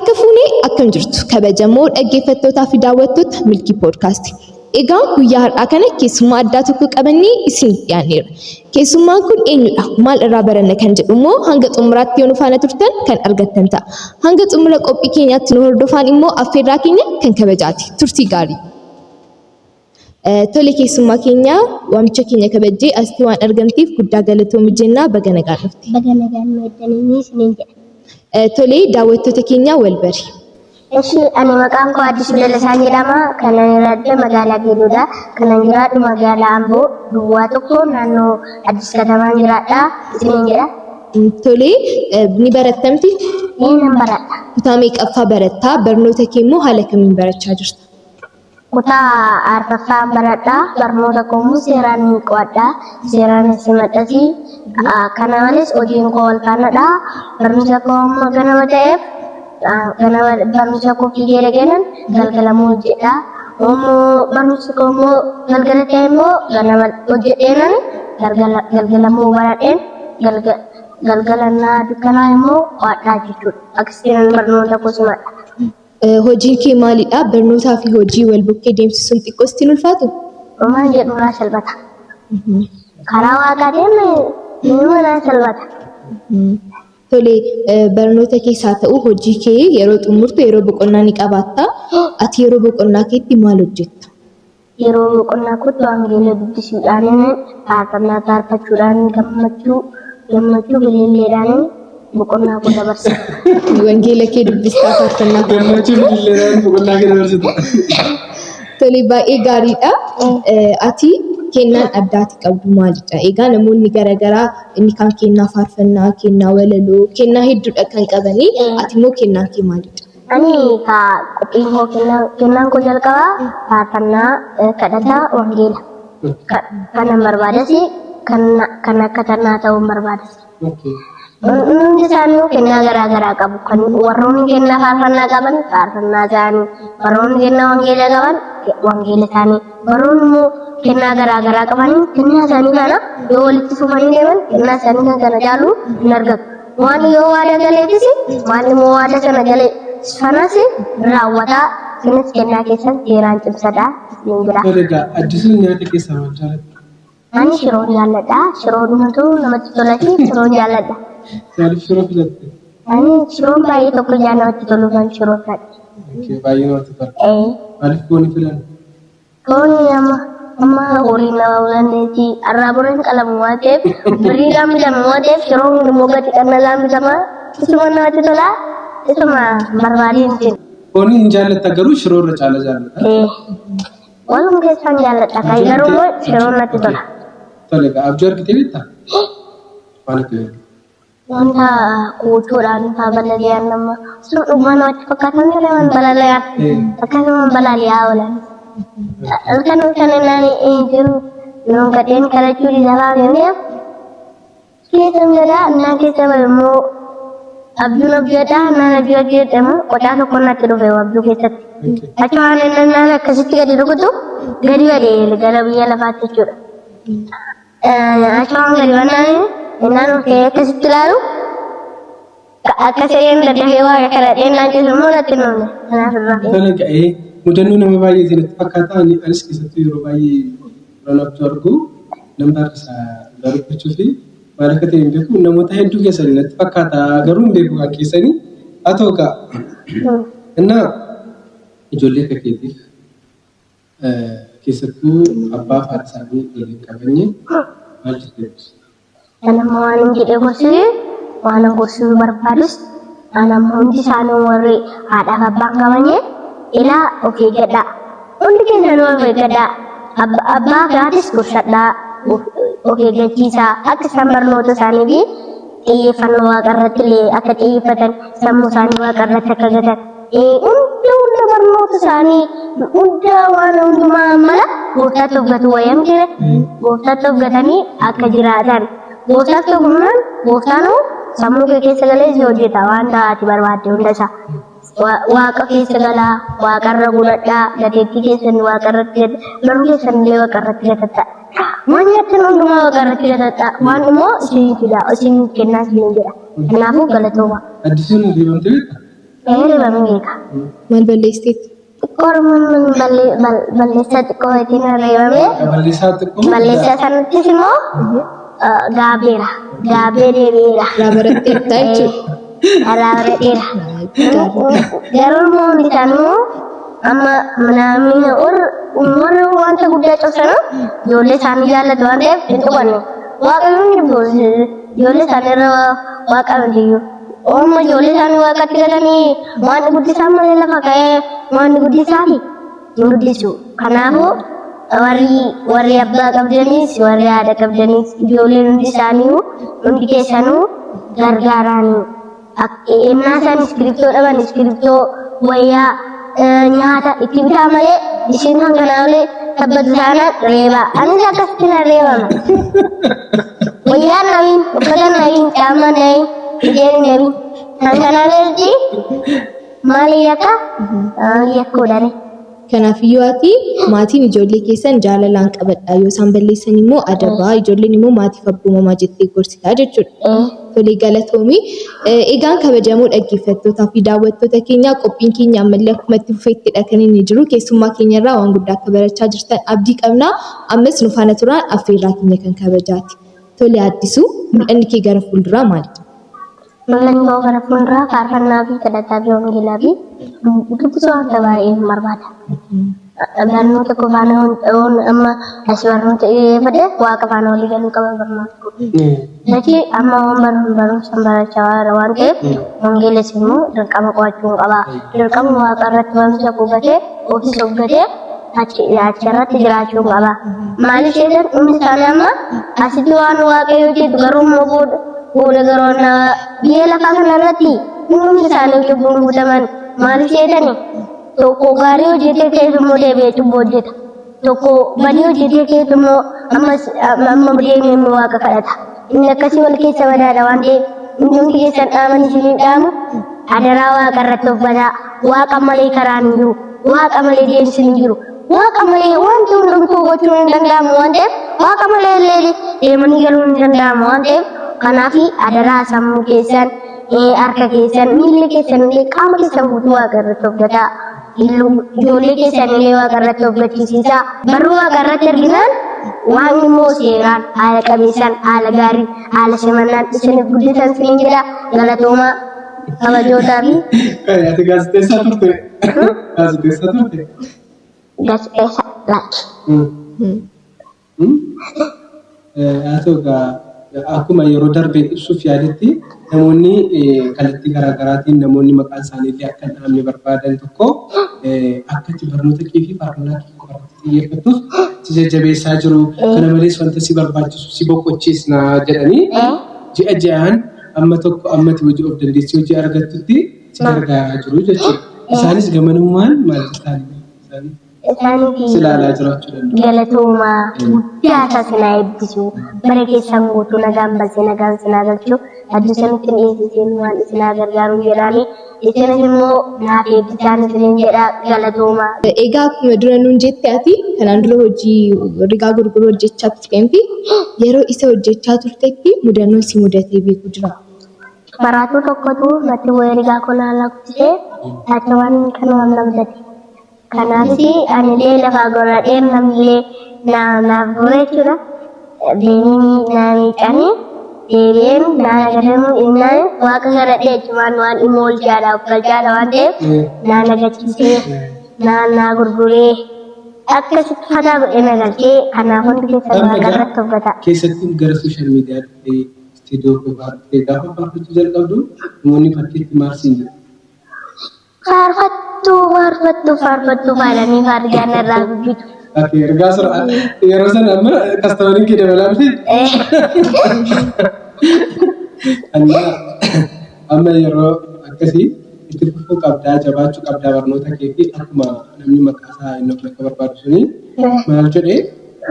Harka akkam jirtu kabajamoo dhaggeeffattootaa fi daawwattoota Milkii Podcast. Egaa guyyaa har'aa kana keessummaa addaa tokko qabannee isiniif dhiyaanneerra. Keessummaan kun eenyudha? Maal irraa baranna kan jedhu immoo hanga xumuraatti yoo nu faana turtan kan argattan ta'a. Hanga xumura qophii keenyaatti nu hordofaan immoo affeerraa keenya kan kabajaati. Turtii gaarii. Tole keessummaa keenya waamicha keenya kabajjee asitti waan argamteef guddaa galatoomi jennaa baga nagaan dhufte. Baga nagaan meeddanii isiniin jedha. Tole daawwattoota keenya wal bari. Eshi ani maqaan koo Addisuu Lalisaan jedhama. Kanan jiraadhu magaalaa Geedoodha. Kanan jiraadhu magaalaa Amboo duwwaa tokko naannoo Addis Katamaan jiraadha. Isiniin jedha. Tole ni barattamti? Nan baradha. Kutaa meeqaffaa barattaa? Barnoota kee immoo haala kamiin barachaa jirta? Kutaa arfaffaan baradha. Barnoota koo immoo seeraan qo'adha. Seeraan simadhati. Kana malees hojiin koo wal faanadha. Barnoota koo immoo ganama ta'eef barnoota koo fiigee dhageenan galgalamuu hojjedha. Barnoota koo immoo galgala ta'e immoo ganama hojjedheenan galgalamuu baradheen galgalannaa dukkanaa immoo qo'adhaa jechuudha. Akkasiin barnoota koo simadha. Hojiin kee maalidha? Barnootaa fi hojii wal bukkee deemsisuun xiqqoo sitti ulfaatu? Waan jedhurraa salphata. Karaa waaqaatiin nama naa salphata. Tole barnoota keessaa ta'u hojii kee yeroo xumurtu yeroo boqonnaa ni qabaatta. Ati yeroo boqonnaa keetti maal hojjetta? Yeroo boqonnaa kootti wangeela dubbisuudhaan faarfannaa faarfachuudhaan gammachuu bililleedhaan boqonnaa koo dabarsa. Wangeela kee dubbistaa faarfannaa gammachuu bililleedhaan boqonnaa kee dabarsita. Tole baay'ee gaariidha. Ati kennaan addaati qabdu maalidha? Egaa namoonni garaagaraa inni kan kennaa faarfannaa, kennaa walaloo, kennaa hedduudha kan qabanii. Ati immoo kennaan kee maalidha? Ani qophiin koo kennaan koo jalqabaa faarfannaa kadhataa wangeela. Kanan barbaadas kan akka tannaa ta'uun barbaadas. Hundi isaanii kennaa garaagaraa qabu. Kan warroonni kennaa faarfannaa qaban faarfannaa isaanii, warroonni kennaa wangeela qaban wangeela isaanii, warroonni immoo kennaa garaagaraa qaban kennaa isaanii kana yoo walitti fufanii deeman kennaa isaanii kana caalu hin argatu. Waan yoo waada galeetis waan immoo waada sana galee sanas raawwataa sinis kennaa keessan seeraan cimsadhaa hin jira. Addisuun nyaata keessaa maal jaallata? Ani shiroon jaalladha. Shiroodhumatu namatti tolati shiroon jaalladha. Maaliif shiroo filatte? Ani shiroon baay'ee tokko namatti tolu kan shiroo filadhe. Baay'ee namatti tola. Maaliif foonii filanne? Foonii amma horii nama bulanneeti arraaboreen qalamu waan ta'eef birrii gaamiidhamu waan ta'eef shiroon immoo gati qannaa gaamiidhama. Isuma namatti tola. Isuma barbaadeen jiru. Foonii hin jaallatta garuu shiroo irra caala jaallata. Waluma keessaan jaalladha. Kan garuu shiroon natti tola. Tole abjuu argitee beektaa? Maal akka beektaa? Wanta kuutuudhaan balali'aan nama sun dhuguma namatti fakkaatan nama balali'aan akkasuma balali'aa oolan. Halkan naan jiru nuun gadheen kadhachuu dhiisaa deemee keessan jedhaa annaa keessa immoo abjuun abjuudhaa naan abjuu hojjetamu qodaa tokko natti dhufe abjuu keessatti. Achi waan naan akkasitti gadi rukutu gadi gara biyya lafaatti jechuudha. Achi waan gadi wannaan innaan kee akkasitti ilaalu akka sireen daddafee waa kadhadheen naan ciisu immoo natti himamne kanaaf irraa. Tole ga'ee mudannoo nama baay'ee natti fakkaata. Anis keessattuu yeroo baay'ee loon abjuu argu nama harkisaa daruffachuu fi maal akka ta'e hin beeku namoota hedduu keessanii natti fakkaata garuu hin beeku kan keessanii haa ta'u ga'a. Innaa ijoollee akka keetiif keessattuu abbaa fi haadha isaanii waliin qabanye maal jettee Nama waan hin jedhee gorsee waan gorsuu barbaadus nama hundi isaanii warri haadhaaf abbaan qabanye ilaa of eeggadhaa. Hundi keessan of eeggadhaa. Abbaa gaatis gorsadhaa of eeggachiisaa akka isaan barnoota isaanii fi xiyyeeffannoo waaqarratti illee akka xiyyeeffatan sammuu isaanii waaqarratti akka gatan. Hunda barnoota isaanii hunda waan hundumaa mala gooftaatti of gatu wayam jire gooftaatti of gatanii akka jiraatan. Gooftaatti of gannaan gooftaanuu sammuu kee keessa galee si hojjeta waan ta'aati barbaadde hunda isaa. Waaqa keessa galaa, waaqarra guladhaa, gateettii keessan waaqarratti baruu keessan illee waaqarratti gatatta. Waan nyaatan hundumaa waaqarratti gatatta. Waan immoo isin fida, isin kennaa isin jedha. Kanaafuu galatooma. Addisuun riibamtee beektaa? reebame beeka. Maal balleessiteet? Oromoon balleessaa xiqqoo ittiin reebame. Balleessaa sanattis immoo gaabeera. Gaabee deebi'eera. Raabaratteetta jechuudha. Raabaratteera. Garuu immoo isaanuu amma namni warra wanta guddaa cabsanu ijoollee isaanii jaallatu waan ta'eef hin tuqanne. Waaqayyoon ijoollee isaaniirra waaqa mitiyyuu. Orma ijoollee isaanii waaqatti galanii waan guddisaan malee lafa ka'ee waan guddisaati hin guddisu. Kanaafuu warri abbaa qabdanis warri haadha qabdanis ijoolleen hundi isaanii hundi keessanuu gargaaranii. Innaa isaan iskiriiptoo dhaban iskiriiptoo wayyaa nyaata itti bitaa malee isin kan kanaa malee tabbatu taanaan reebaa. Anis akkasitti na reebama. Wayyaan nabiin, uffata nabiin, caammaan nabiin, ijeen nabiin. Kan kanaa galti maali yakka? Yakkoodhani. Kanaafiyyuu ati maatiin ijoollee keessan jaalalaan qabadha. Yoo isaan balleessan immoo adabaa. Ijoolleen immoo maatiif abboomamaa jettee gorsitaa jechuudha. Tolee galatoomii. Egaan kabajamoo dhaggeeffattootaa fi daawwattoota keenyaa qophiin keenya ammallee akkuma itti fufeettidha kan inni jiru. Keessummaa keenyarraa waan guddaa akka barachaa jirtan abdii qabna. Ammas nu faana turaan affeerraa keenya kan kabajaati. Tolee Addisuu mul'anni kee gara fuulduraa maali? Mul'anni koo gara fuulduraa faarfannaa fi kadhataa fi wangeelaa fi dubbisuu wanta baay'ee barbaada. Barnoota qofaan amma as barnoota fedhe waaqa faana walii galuu qaba barnoota. Lati amma waan barumsaan barachaa waan ta'eef wangeelas immoo dirqama qo'achuu qaba. Dirqama waaqa irratti barumsa qubatee ofiis hoggatee achirratti jiraachuu qaba. Maaliif jedhan inni isaanii amma asitti waan waaqayyoo jedhu garuu immoo booda garoonna biyya lafaa kanarratti hundi isaanii cubbuun guutaman maaliif jedhani tokko gaarii hojjetee keessummoo deebi'ee cubbuu hojjeta. Tokko badii hojjetee keessummoo amma deemee immoo waaqa kadhata. Inni akkasii wal keessa badaadha waan ta'eef hundi keessan dhaaman isinii dhaamu adaraa waaqa irratti of badaa. Waaqa malee karaan hin jiru. Waaqa malee deemsi hin jiru. Waaqa malee wanti hundumtuu gochuun hin danda'amu waan ta'eef waaqa malee illee deemanii galuun hin danda'amu waan ta'eef kanaafi adaraa sammuu keessan harka keessan miilli keessan illee qaama keessan guutuu waaqa irratti of gadaa. Ijoollee keessan illee waaqa irratti of gachiisiisaa. Barruu waaqa irratti arginaan waan immoo seeraan haala qabeessan haala gaarii haala simannaan isiniif guddisan isiniin jedha galatoomaa kabajootaa fi. Ati gaazexeessaa turte? Gaazexeessaa turte? Gaazexeessa laati. Haa ta'u akkuma yeroo darbe ibsuuf yaadetti namoonni kallattii garaagaraatiin namoonni maqaan isaaniitii akka dhahamne barbaadan tokko akka itti barnoota kee fi faarfannaa kee qofaatti xiyyeeffattuuf si jajjabeessaa jiru. Kana malees wanta si barbaachisu si boqochiisna jedhanii ji'a ji'aan amma tokko ammatti hojii of dandeessii hojii argattutti si gargaaraa jiru jechuudha. Isaanis gamanummaan maal isaanii silaalaa jiraachuu danda'u. Galatoomaa guddaa isaa sinaa eebbisu bara keessan guutuu nagaan basee nagaan sinaa galchuu addunyaatti dhiyeessiseen waan isinaa gargaaru jedhaani isinis immoo naaf eebbisaan isiniin jedha galatoomaa. Egaa akkuma dura nuun jette ati kanaan dura hojii rigaa gurguruu hojjechaa turteen fi yeroo isa hojjechaa turtetti mudannoo si mudatee beeku jira. Maraatuu tokkotu natti wayii rigaa konaa lakkisee achi waan kanuma namdate. Kanaafii ani illee lafa godhadhee namillee naaf ture jechuudha. Deemanii naa miidhanii deebi'een naa nagadamu innaan waaqa godhadhee jechumaan waan dhimma oolchaadha of galchaadha waan ta'eef naa nagachiisee naa gurguree akkasitti fataa godhee nagalchee kanaaf hundi keessan waaqa irratti of gata. Keessatti gara sooshaal miidiyaa dhuftee istiidiyoo qofaa dhuftee gaafa faarfachuu jalqabdu namoonni fakkiitti maarsiin jiru. Faarfattuu faalanii faarjaan irraa gudditu. Ergaa yeroo sana amma kastamariin kee dabalaa miti. Amma yeroo akkasii itti fufuu qabdaa jabaachuu qabdaa barnoota kee fi akkuma namni maqaa isaa inni of akka barbaadu suni maal jedhee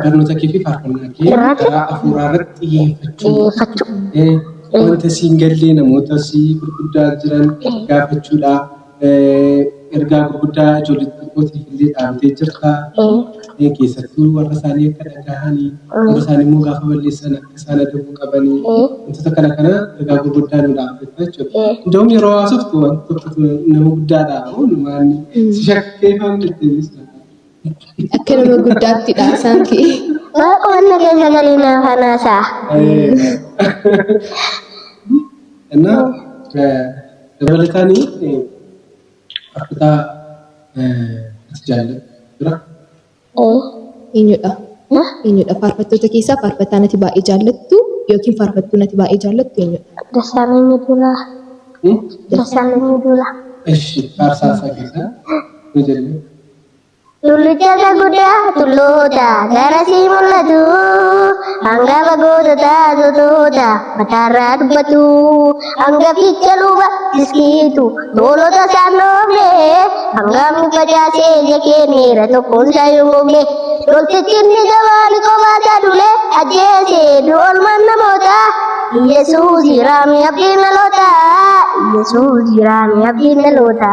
barnoota kee fi faarfannaa kee karaa hafuuraa irratti xiyyeeffachuu. Wanta siin gallee namoota si gurguddaa jiran gaafachuudha. ergaa gurguddaa ijoollee xixiqqootiif illee dhaamtee jirta. Keessattuu warra isaanii akka dhagahanii warra isaanii immoo gaafa balleessan akka isaan adabuu qabanii wantoota kana ergaa gurguddaa nu dhaamtetta jechuudha. Iddoo yeroo haasoftu wanti tokko nama guddaadha moo si shakkeeffamne jetteenis akka nama guddaatti dhaasaan kee. Wanna keessa galii na fanaasaa. እና dabalataan faarfataa jaalladhu jira. Eenyudha? Eenyudha faarfattoota keessaa faarfataa nati baay'ee jaallattu yookiin faarfattuu nati baay'ee jaallattu eenyudha? Dassaalany Duulaa. Dassaalany Duulaa. Ishi faarsaa isaa keessaa nu jenne. Tullucha guddaa tulloota garasii mul'atu hangafa gootota sotoota mataarraa dubbatu hangaficha luba diskiitu hoolota saannoofne hangafni facaasee ija kenneera tokkoon isaa yommuu loltichinni gabaani kophaa dule ajjeesee du'olman namoota Yesuus jiraami abdiin dhaloota Yesuus jiraami abdiin dhaloota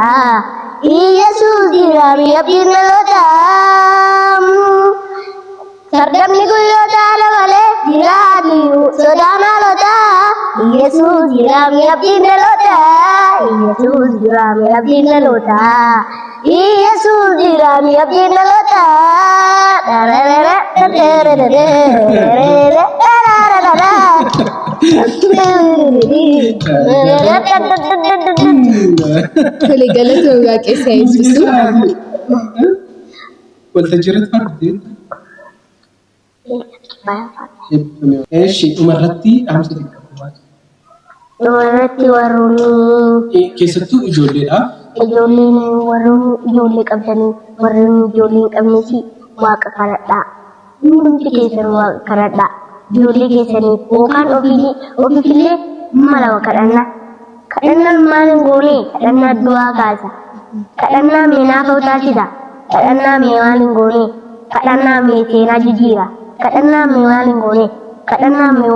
Yesuus jiraami abdiin dhaloota sardamni guyyoota malee jiraatu sodaan haalota Yesuus jiraami abdiin dhaloota Yesuus jiraami abdiin dhaloota Yesuus jiraami abdiin dhaloota Tole galata waaqessa eebbisu. Waltajjiirratti faarfattee? Eeshi dhumarratti dhaamsa xiqqaa. Dhumarratti warroonni keessattuu ijoolleedha. Ijoolleen warroonni ijoollee qabdanii warroonni ijoollee hin qabnes waaqa kadhadhaa. Hundumti keessan waaqa kadhadhaa. Ijoollee keessanii yookaan ofiifillee mala kadhannaa. Kadhannaan maal hin goone kadhannaa du'aa kaasa. Kadhannaa mee naafa taasisa. Kadhannaa mee maal hin goone kadhannaa mee seenaa jijjiira. Kadhannaa mee maal hin goone kadhannaa mee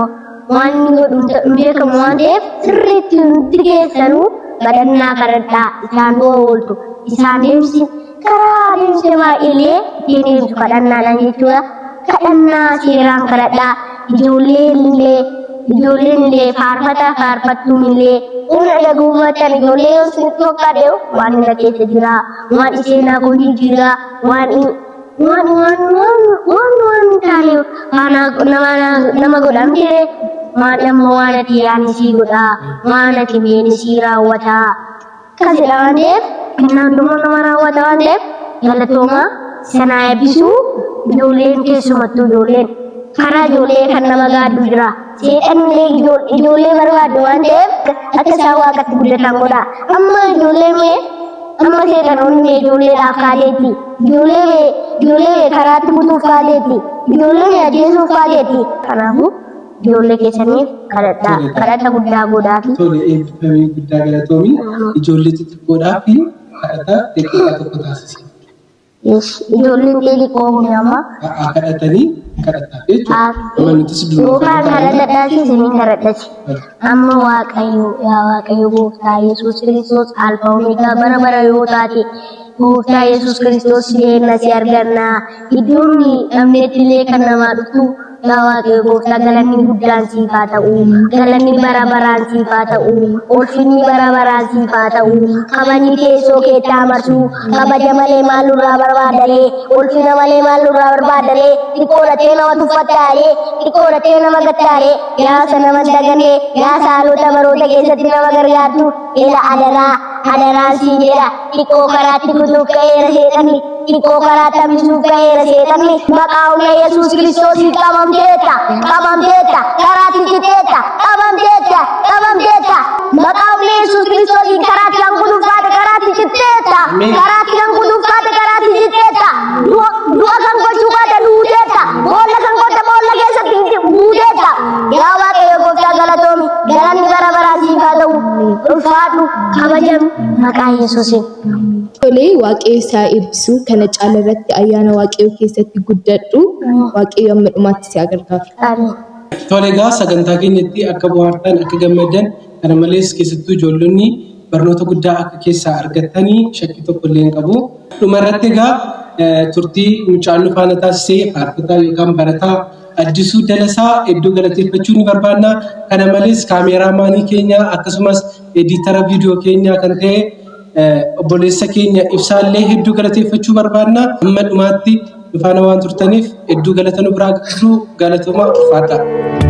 waan inni godhu hin beekamu waan ta'eef sirriitti hundi keessanuu kadhannaa kadhadhaa isaan ooltu isaan deemsi karaa deemsa baay'eelee ittiin deemsu kadhannaadhaan jechuudha. Kadhannaa seeraan kadhadhaa ijoolleen illee faarfattuun illee humna dhaguummatan ijoollee yoo isin tokkadhe waan irra keessa jira waan iseenaa hojii jira waan taane nama godhamte waan amma waan ati yaani sii godha waan ati beeni sii raawwata kasidha waan ta'eef kennaan dhumuu nama raawwata waan ta'eef galatooma sanaa eebbisuu ijoolleen keessumattuu ijoolleen karaa ijoollee kan nama gaaddu jira seexanillee ijoollee barbaaddu waan ta'eef akka isaan waaqatti guddatan godha amma ijoollee amma seexanoonni ijoolleedhaaf kaateetti ijoollee karaatti butuuf kaateetti ijoollee ajjeesuuf kaateetti kanaafuu ijoollee keessaniif kadhata guddaa godhaafi. Tole eebbifamee guddaa galatoomii ijoollee xixiqqoodhaa fi kadhata xixiqqaa tokko taasise. Ijoolleen xixiqqoo kun amma kadhatanii kadhataaf jechuudha. Yookaan kadhataadhaaf isiniin kadhadhati. Amma Waaqayyo gooftaa Yesuus Kiristoos alfa omeegaa bara bara yoo taate gooftaa Yesuus Kiristoos deemna si arganna. Iddoon dhabneetti illee kan namaa dhuftu yaa Waaqayyo gooftaa galanni guddaan siif haa ta'u. Galanni bara baraan siif haa ta'u. Ulfinni bara baraan siif haa ta'u. Kabajni teessoo keetti amarsu. Kabaja malee maal nurraa barbaaddalee. Ulfina malee maal nurraa barbaaddalee. Xiqqoodhatee nama tuffattaalee. Xiqqoodhatee nama gattaalee. Yaasa nama dagannee. Yaasa haalota baroota keessatti nama gargaartu. Ila adaraan siin jedha. Xiqqoo karaatti kutuuf ka'eera seexanni. Xiqqoo karaatti hambisuuf ka'eera seexanni. Maqaa humna Yesuus Kiristoosiif qabamteetta. Karaatti citeetta. Qabamteetta. Maqaa humna Yesuus Kiristoosiif karaatti kan kutuuf taate karaatti citeetta. Karaatti kan kutuuf taate karaatti citeetta. Du'a kan gochuu baate duuteetta. Boolla kan qotte boolla keessatti buuteetta. Yaa Waaqayyo gooftaa galatoomi. Galanni bara baraa siif haa ta'u. Ulfaadhu kabajami maqaa Yesuusiin. Tole Waaqayyo isaa eebbisu kana caala irratti ayyaana Waaqayyo keessatti guddadhu Waaqayyo amma dhumaatti si gargaaru. Tole egaa sagantaa keenyatti akka bohaartan akka gammadan kana malees keessattuu ijoollonni barnoota guddaa akka keessaa argattanii shakkii tokko illee hin qabu. Dhumarratti egaa turtii mucaan faana taasisee faarfataa yookaan barataa Addisuu Dalasaa hedduu galateeffachuu ni barbaanna. Kana malees kaameraamaanii keenya akkasumas editara viidiyoo keenya kan ta'e obboleessa keenya Ibsaallee hedduu galateeffachuu barbaanna. Amma dhumaatti faana waan turtaniif hedduu galata nu biraa qabdu galatoomaa ulfaadha.